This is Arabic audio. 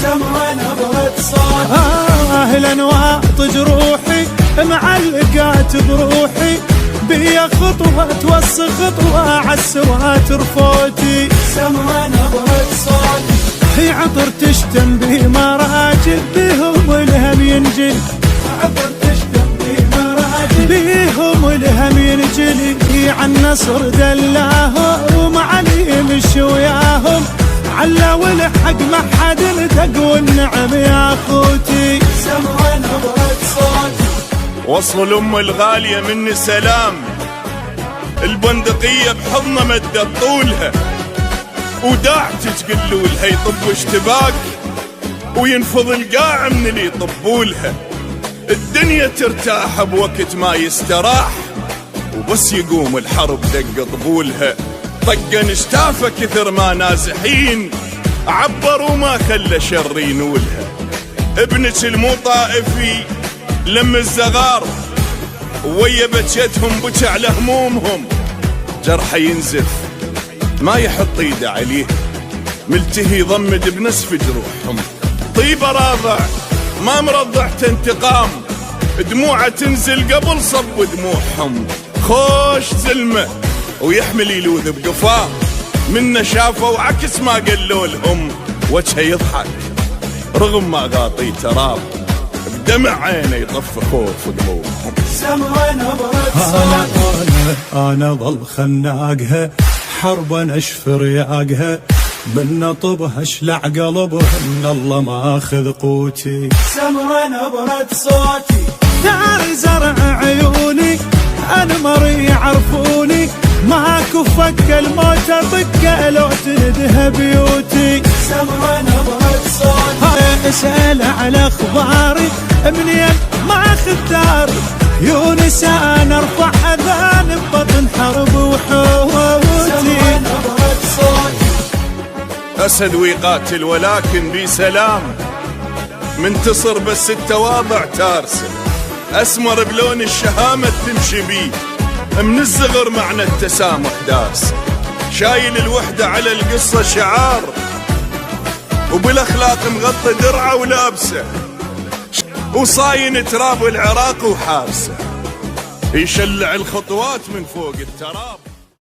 سمع نبرة صوتي. أهلا واطج روحي معلقات بروحي، بيا خطوة توصي خطوة عالسوات رفوتي. سمع نبرة صوتي. هي عطر تشتم به مراجل، بيهم الهم ينجلي. عطر تشتم به مراجل، بيهم الهم ينجلي. عن نصر دلاهم ومعلي مشي وياهم، علا والحق ما حد التق والنعم يا اخوتي. سمع نبرة صوتي. وصل الأم الغالية مني سلام، البندقية بحضنة مدت طولها، وداعتك قلولها يطب اشتباك وينفض القاع من اللي يطبولها. الدنيا ترتاح بوقت ما يستراح، وبس يقوم الحرب دق طبولها. طقن اشتافه كثر ما نازحين، عبر وما خلى شر ينولها. ابنك المو طائفي لم الزغار، ويا بجتهم بكى على همومهم. جرحه ينزف ما يحط ايده عليه، ملتهي ضمد بنسف جروحهم. طيبه راضع ما مرضعت انتقام، دموعه تنزل قبل صب دموعهم. خوش زلمه ويحمل يلوذ بقفاه، منه شافوا عكس ما قالوا لهم. وجهه يضحك رغم ما غاطي تراب، بدمع عينه يطف خوف قلوبهم. سمع نبرة صوتي. أنا ظل خناقها حربا اشفر ياقها، من نطبها اشلع قلبها ان الله ما اخذ قوتي. سمع نبرة صوتي. دار زرع عيوني انمر يعرفوني، ماكو فك الموت بكه لو تندها بيوتي. سمع نبرة صوتي. اسأل على اخباري منين ماخذ داري، يونس انا ارفع اذان ببطن حرب وحوتي. سمع نبرة صوتي. أسد ويقاتل ولكن بي سلام، منتصر بس التواضع تارسه. أسمر بلون الشهامة تمشي بيه، من الصغر معنى التسامح دارسه. شايل الوحدة على القصة شعار، وبالأخلاق مغطي درعه ولابسه، وصاين تراب العراق وحارسه. يشلع الخطوات من فوق التراب.